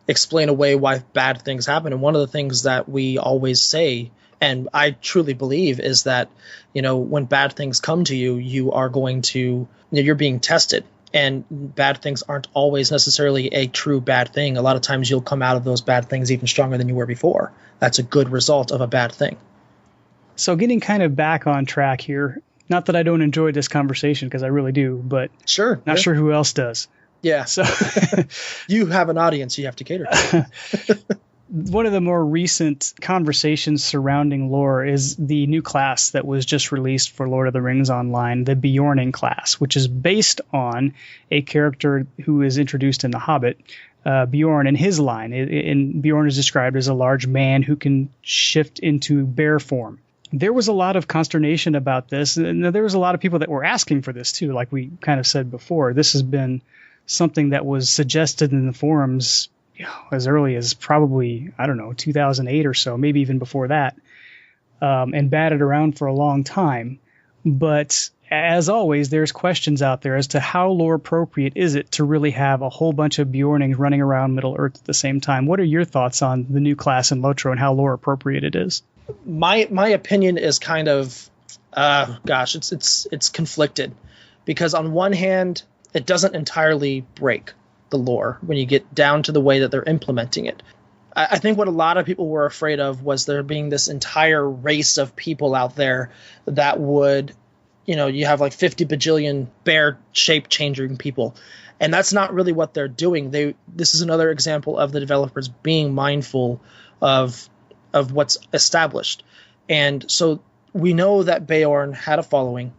explain away why bad things happen. And one of the things that we always say, and I truly believe, is that, when bad things come to you, you are going to, you're being tested. And bad things aren't always necessarily a true bad thing. A lot of times you'll come out of those bad things even stronger than you were before. That's a good result of a bad thing. So getting kind of back on track here, not that I don't enjoy this conversation, because I really do, but not sure who else does. Yeah. So you have an audience you have to cater to. One of the more recent conversations surrounding lore is the new class that was just released for Lord of the Rings Online, the Bjorning class, which is based on a character who is introduced in The Hobbit, Bjorn and his line. And Bjorn is described as a large man who can shift into bear form. there was a lot of consternation about this. And there was a lot of people that were asking for this too. Like we kind of said before, this has been something that was suggested in the forums as early as probably, 2008 or so, maybe even before that, and batted around for a long time. But as always, there's questions out there as to how lore appropriate is it to really have a whole bunch of Bjornings running around Middle Earth at the same time. What are your thoughts on the new class in Lotro and how lore appropriate it is? My opinion is kind of, it's conflicted, because on one hand, it doesn't entirely break the lore when you get down to the way that they're implementing it. I think what a lot of people were afraid of was there being this entire race of people out there that would, you have like 50 bajillion bear shape changing people. And that's not really what they're doing. This is another example of the developers being mindful of what's established. And so we know that Beorn had a following.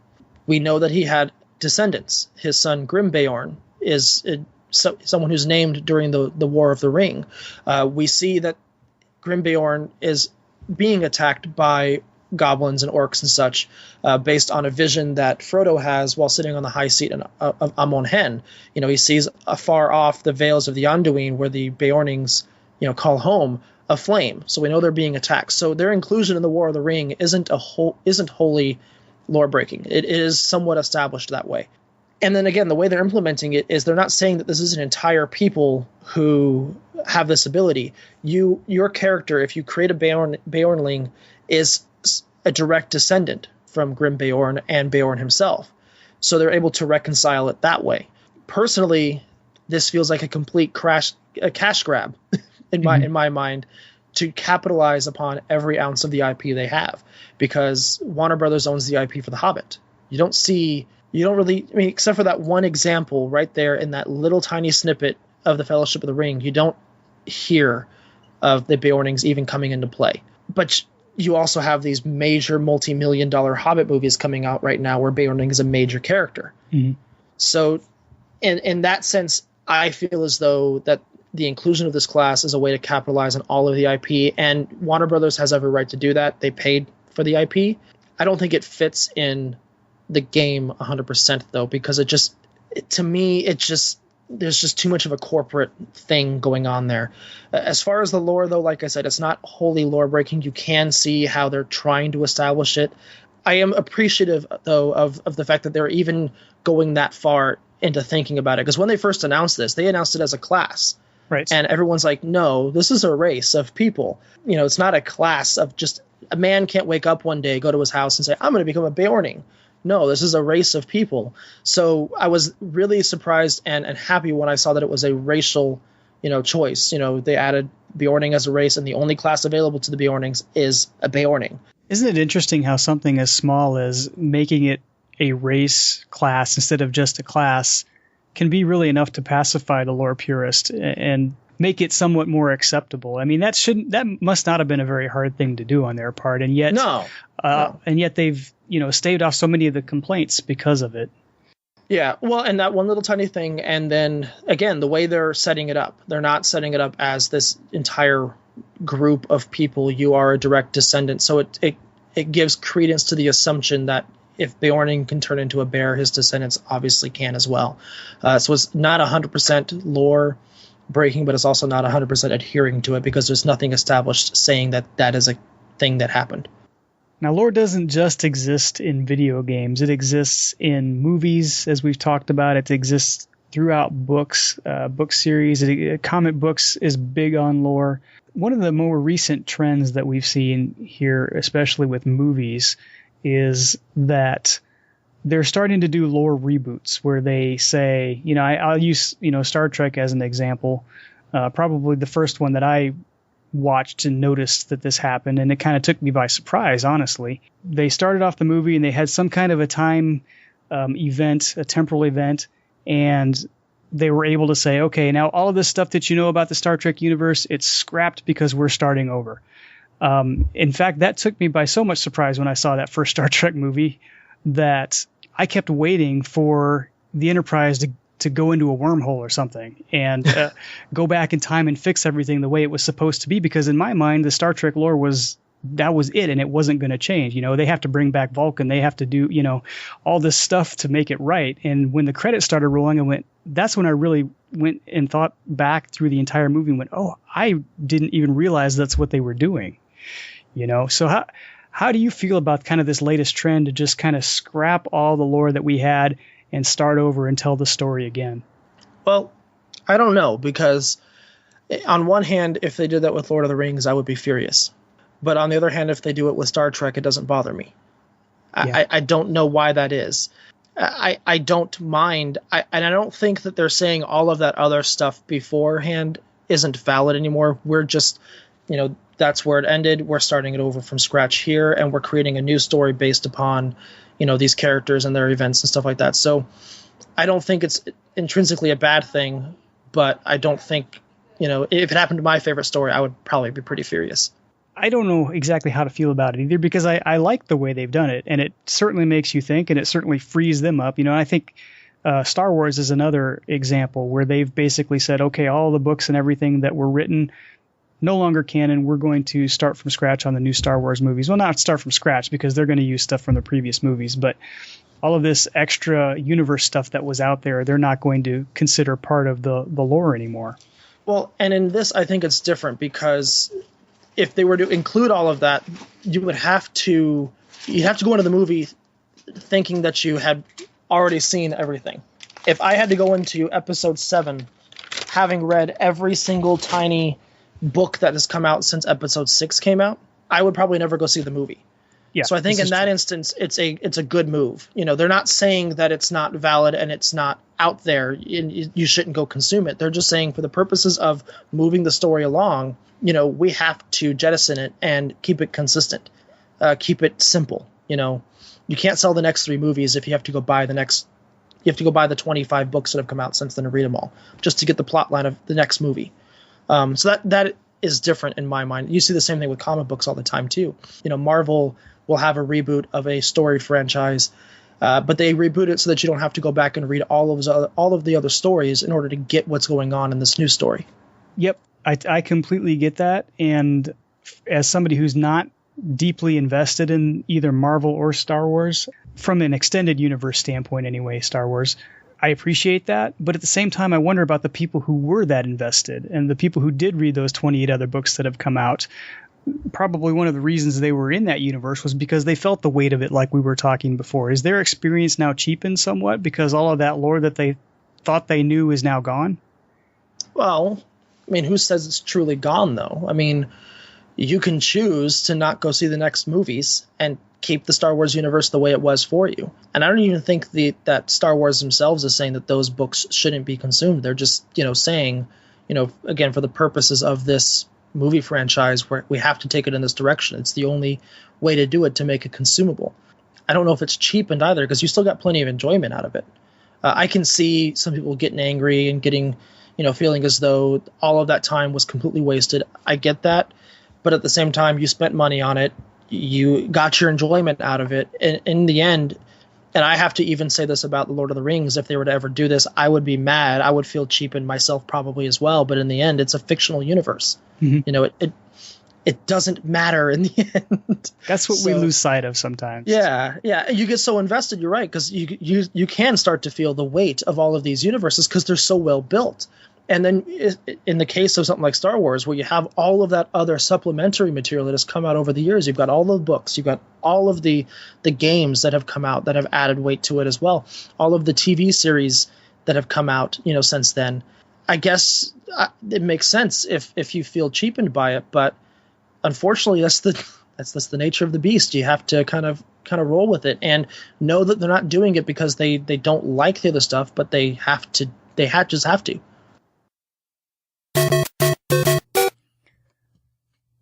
We know that he had descendants. His son Grim Beorn is someone who's named during the War of the Ring. We see that Grim Beorn is being attacked by goblins and orcs and such, based on a vision that Frodo has while sitting on the high seat of Amon Hen. He sees afar off the Vales of the Anduin, where the Beornings, call home, aflame. So we know they're being attacked. So their inclusion in the War of the Ring isn't wholly lore breaking. It is somewhat established that way. And then again, the way they're implementing it is they're not saying that this is an entire people who have this ability. Your character, if you create a Beornling, is a direct descendant from Grim Beorn and Beorn himself. So they're able to reconcile it that way. Personally, this feels like a complete cash grab in my mind, to capitalize upon every ounce of the IP they have, because Warner Brothers owns the IP for The Hobbit. You don't really, except for that one example right there in that little tiny snippet of the Fellowship of the Ring, you don't hear of the Beornings even coming into play. But you also have these major multi-million-dollar Hobbit movies coming out right now where Beorning is a major character. Mm-hmm. So in that sense, I feel as though that the inclusion of this class is a way to capitalize on all of the IP, and Warner Brothers has every right to do that. They paid for the IP. I don't think it fits in the game 100% though, because to me, there's just too much of a corporate thing going on there. As far as the lore though, like I said, it's not wholly lore breaking. You can see how they're trying to establish it. I am appreciative though of the fact that they're even going that far into thinking about it, because when they first announced this, they announced it as a class. Right. And everyone's like, no, this is a race of people. It's not a class of just a man can't wake up one day, go to his house and say, I'm going to become a Beorning. No, this is a race of people. So I was really surprised and happy when I saw that it was a racial, choice. They added Beorning as a race, and the only class available to the Beornings is a Beorning. Isn't it interesting how something as small as making it a race class instead of just a class can be really enough to pacify the lore purist and make it somewhat more acceptable? I mean, that must not have been a very hard thing to do on their part, and yet no. And yet they've staved off so many of the complaints because of it. Yeah, well, and that one little tiny thing, and then again, the way they're setting it up, they're not setting it up as this entire group of people. You are a direct descendant, so it gives credence to the assumption that if Beorning can turn into a bear, his descendants obviously can as well. So it's not 100% lore breaking, but it's also not 100% adhering to it, because there's nothing established saying that is a thing that happened. Now, lore doesn't just exist in video games. It exists in movies, as we've talked about. It exists throughout books, book series. Comic books is big on lore. One of the more recent trends that we've seen here, especially with movies, is that they're starting to do lore reboots where they say, I'll use, Star Trek as an example. Probably the first one that I watched and noticed that this happened, and it kind of took me by surprise, honestly. They started off the movie and they had some kind of a time event, a temporal event, and they were able to say, okay, now all of this stuff that you know about the Star Trek universe, it's scrapped because we're starting over. In fact, that took me by so much surprise when I saw that first Star Trek movie that I kept waiting for the Enterprise to go into a wormhole or something and go back in time and fix everything the way it was supposed to be, because in my mind, the Star Trek lore was that was it, and it wasn't going to change. They have to bring back Vulcan. They have to do, all this stuff to make it right. And when the credits started rolling, that's when I really went and thought back through the entire movie and went, oh, I didn't even realize that's what they were doing. So how do you feel about kind of this latest trend to just kind of scrap all the lore that we had and start over and tell the story again? Well, I don't know, because on one hand, if they did that with Lord of the Rings, I would be furious. But on the other hand, if they do it with Star Trek, it doesn't bother me. Yeah. I don't know why that is. I don't mind. And I don't think that they're saying all of that other stuff beforehand isn't valid anymore. We're just, that's where it ended. We're starting it over from scratch here, and we're creating a new story based upon, these characters and their events and stuff like that. So I don't think it's intrinsically a bad thing, but I don't think, if it happened to my favorite story, I would probably be pretty furious. I don't know exactly how to feel about it either, because I like the way they've done it, and it certainly makes you think, and it certainly frees them up. I think Star Wars is another example where they've basically said, okay, all the books and everything that were written, no longer canon. We're going to start from scratch on the new Star Wars movies. Well, not start from scratch, because they're going to use stuff from the previous movies, but all of this extra universe stuff that was out there, they're not going to consider part of the lore anymore. Well, and in this, I think it's different, because if they were to include all of that, you'd have to go into the movie thinking that you had already seen everything. If I had to go into episode 7, having read every single tiny book that has come out since episode 6 came out, I would probably never go see the movie. Yeah, so I think in that instance, it's a good move. They're not saying that it's not valid and it's not out there and you shouldn't go consume it. They're just saying, for the purposes of moving the story along, we have to jettison it and keep it consistent, keep it simple. You can't sell the next 3 movies if you have to go buy the 25 books that have come out since then and read them all just to get the plot line of the next movie. So that is different in my mind. You see the same thing with comic books all the time too. Marvel will have a reboot of a storied franchise, but they reboot it so that you don't have to go back and read all of the other stories in order to get what's going on in this new story. Yep, I completely get that. And as somebody who's not deeply invested in either Marvel or Star Wars, from an extended universe standpoint anyway, Star Wars, I appreciate that. But at the same time, I wonder about the people who were that invested and the people who did read those 28 other books that have come out. Probably one of the reasons they were in that universe was because they felt the weight of it, like we were talking before. Is their experience now cheapened somewhat because all of that lore that they thought they knew is now gone? Well, who says it's truly gone, though? You can choose to not go see the next movies and keep the Star Wars universe the way it was for you. And I don't even think that Star Wars themselves is saying that those books shouldn't be consumed. They're just, saying, again, for the purposes of this movie franchise, where we have to take it in this direction. It's the only way to do it, to make it consumable. I don't know if it's cheapened either, because you still got plenty of enjoyment out of it. I can see some people getting angry and getting, feeling as though all of that time was completely wasted. I get that. But at the same time, you spent money on it. You got your enjoyment out of it. And in the end, and I have to even say this about The Lord of the Rings, if they were to ever do this, I would be mad. I would feel cheapened myself probably as well. But in the end, it's a fictional universe. Mm-hmm. It doesn't matter in the end. That's what we lose sight of sometimes. Yeah. You get so invested, you're right, because you can start to feel the weight of all of these universes because they're so well built. And then in the case of something like Star Wars, where you have all of that other supplementary material that has come out over the years, you've got all the books, you've got all of the games that have come out that have added weight to it as well, all of the TV series that have come out, since then. I guess it makes sense if you feel cheapened by it, but unfortunately, that's the nature of the beast. You have to kind of roll with it and know that they're not doing it because they don't like the other stuff, but they just have to.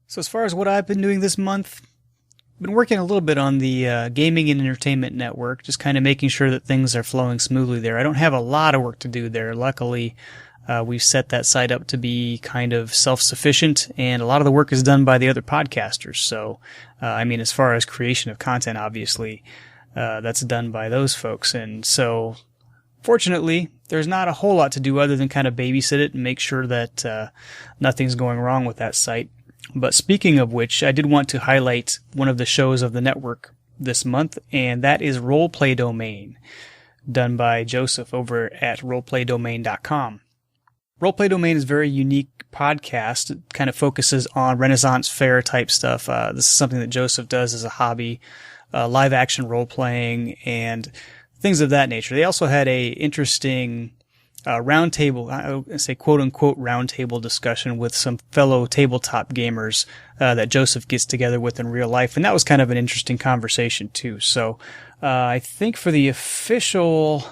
So as far as what I've been doing this month, I've been working a little bit on the Gaming and Entertainment Network, just kind of making sure that things are flowing smoothly there. I don't have a lot of work to do there. Luckily, we've set that site up to be kind of self-sufficient, and a lot of the work is done by the other podcasters. So, as far as creation of content, obviously, that's done by those folks. And so, fortunately, there's not a whole lot to do other than kind of babysit it and make sure that nothing's going wrong with that site. But speaking of which, I did want to highlight one of the shows of the network this month, and that is Roleplay Domain, done by Joseph over at roleplaydomain.com. Roleplay Domain is a very unique podcast. It kind of focuses on Renaissance fair type stuff. This is something that Joseph does as a hobby, live action role playing and things of that nature. They also had a interesting roundtable, I would say quote unquote roundtable discussion with some fellow tabletop gamers that Joseph gets together with in real life, and that was kind of an interesting conversation too. So I think for the official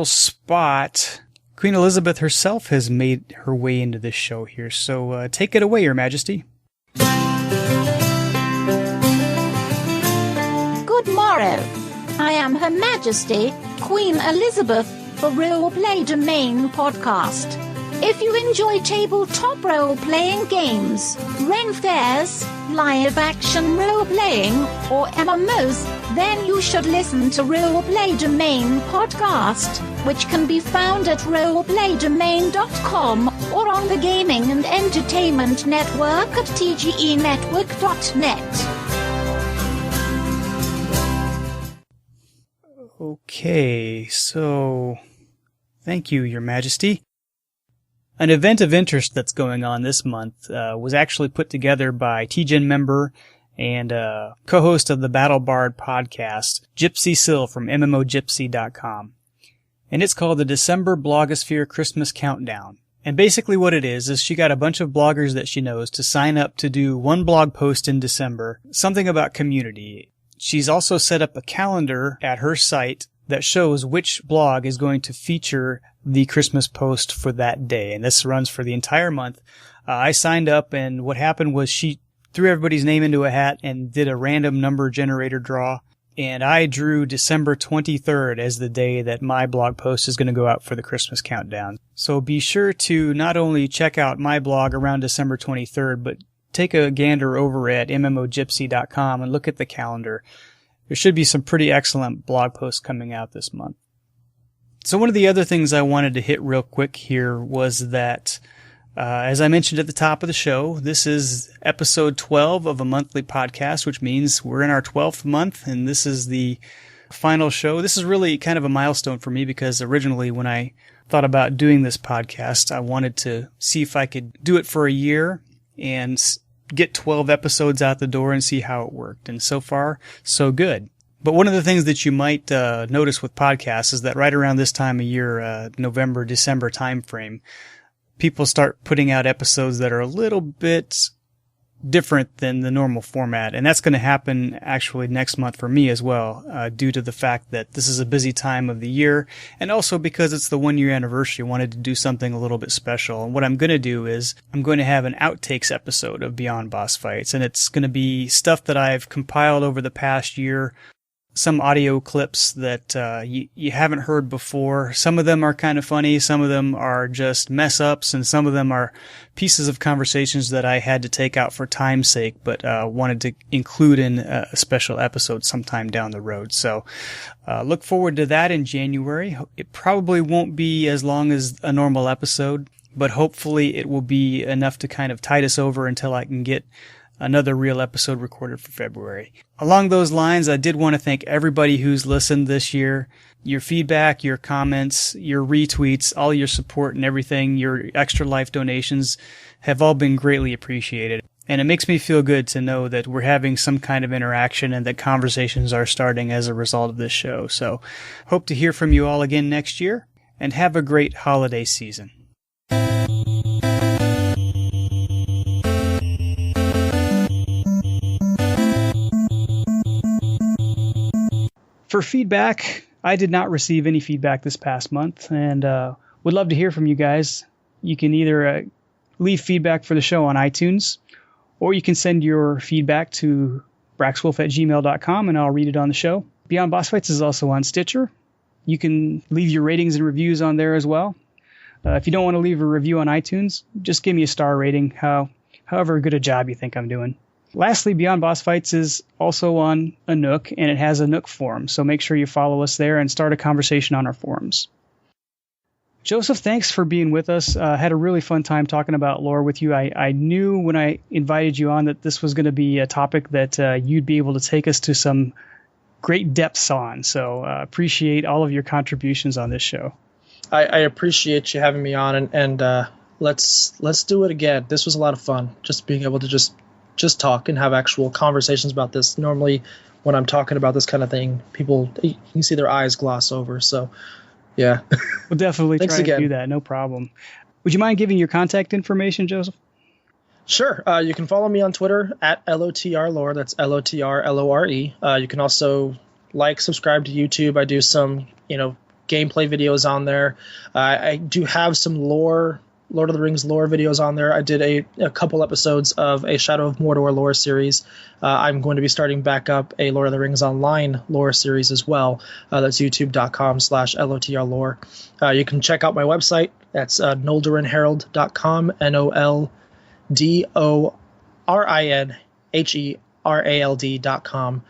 spot, Queen Elizabeth herself has made her way into this show here. So take it away, Your Majesty. Good morrow. I am Her Majesty, Queen Elizabeth, for Roleplay Domain podcast. If you enjoy tabletop role-playing games, Ren fairs, live-action role-playing, or MMOs, then you should listen to Roleplay Domain podcast, which can be found at roleplaydomain.com or on the Gaming and Entertainment Network at tgenetwork.net. Okay, so thank you, Your Majesty. An event of interest that's going on this month was actually put together by TGen member and co-host of the Battle Bard podcast, Gypsy Sill from MMOgypsy.com. And it's called the December Blogosphere Christmas Countdown. And basically what it is she got a bunch of bloggers that she knows to sign up to do one blog post in December, something about community. She's also set up a calendar at her site that shows which blog is going to feature the Christmas post for that day. And this runs for the entire month. I signed up, and what happened was she threw everybody's name into a hat and did a random number generator draw. And I drew December 23rd as the day that my blog post is going to go out for the Christmas countdown. So be sure to not only check out my blog around December 23rd, but take a gander over at MMOgypsy.com and look at the calendar. There should be some pretty excellent blog posts coming out this month. So one of the other things I wanted to hit real quick here was that, as I mentioned at the top of the show, this is episode 12 of a monthly podcast, which means we're in our 12th month, and this is the final show. This is really kind of a milestone for me because originally when I thought about doing this podcast, I wanted to see if I could do it for a year and get 12 episodes out the door and see how it worked. And so far, so good. But one of the things that you might notice with podcasts is that right around this time of year, November, December timeframe, people start putting out episodes that are a little bit different than the normal format. And that's going to happen actually next month for me as well, due to the fact that this is a busy time of the year. And also because it's the 1 year anniversary, I wanted to do something a little bit special. And what I'm going to do is I'm going to have an outtakes episode of Beyond Boss Fights. And it's going to be stuff that I've compiled over the past year, some audio clips that you haven't heard before. Some of them are kind of funny, some of them are just mess ups, and some of them are pieces of conversations that I had to take out for time's sake, but wanted to include in a special episode sometime down the road. So look forward to that in January. It probably won't be as long as a normal episode, but hopefully it will be enough to kind of tide us over until I can get another real episode recorded for February. Along those lines, I did want to thank everybody who's listened this year. Your feedback, your comments, your retweets, all your support and everything, your Extra Life donations have all been greatly appreciated. And it makes me feel good to know that we're having some kind of interaction and that conversations are starting as a result of this show. So hope to hear from you all again next year, and have a great holiday season. For feedback, I did not receive any feedback this past month, and would love to hear from you guys. You can either leave feedback for the show on iTunes, or you can send your feedback to braxwolf@gmail.com, and I'll read it on the show. Beyond Boss Fights is also on Stitcher. You can leave your ratings and reviews on there as well. If you don't want to leave a review on iTunes, just give me a star rating, however good a job you think I'm doing. Lastly, Beyond Boss Fights is also on a Nook, and it has a Nook forum, so make sure you follow us there and start a conversation on our forums. Joseph, thanks for being with us. Had a really fun time talking about lore with you. I knew when I invited you on that this was going to be a topic that you'd be able to take us to some great depths on. So appreciate all of your contributions on this show. I appreciate you having me on, and let's do it again. This was a lot of fun, just being able to just talk and have actual conversations about this. Normally, when I'm talking about this kind of thing, people, you can see their eyes gloss over. So, yeah. We'll definitely Thanks try again. to do that. No problem. Would you mind giving your contact information, Joseph? Sure. You can follow me on Twitter at LOTRLore. That's LOTRLORE. You can also subscribe to YouTube. I do some, gameplay videos on there. I do have some Lord of the Rings lore videos on there. I did a couple episodes of a Shadow of Mordor lore series. I'm going to be starting back up a Lord of the Rings Online lore series as well. That's youtube.com/LOTRlore. You can check out my website. That's noldorinherald.com, NOLDORINHERALD.com.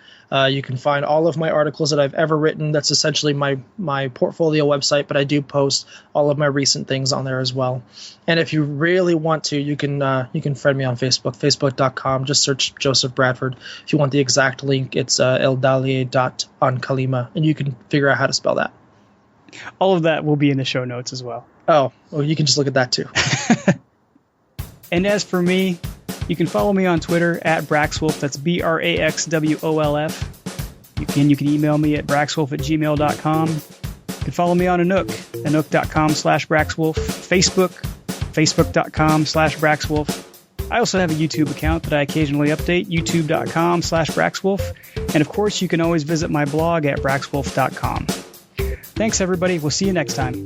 You can find all of my articles that I've ever written. That's essentially my portfolio website, but I do post all of my recent things on there as well. And if you really want to, you can friend me on Facebook, facebook.com. Just search Joseph Bradford. If you want the exact link, it's eldalie.onkalima, and you can figure out how to spell that. All of that will be in the show notes as well. Oh, well, you can just look at that too. And as for me, you can follow me on Twitter at Braxwolf. That's BRAXWOLF. You can email me at braxwolf@gmail.com. You can follow me on Anook, anook.com/Braxwolf. Facebook.com/Braxwolf. I also have a YouTube account that I occasionally update, youtube.com/Braxwolf. And of course, you can always visit my blog at braxwolf.com. Thanks, everybody. We'll see you next time.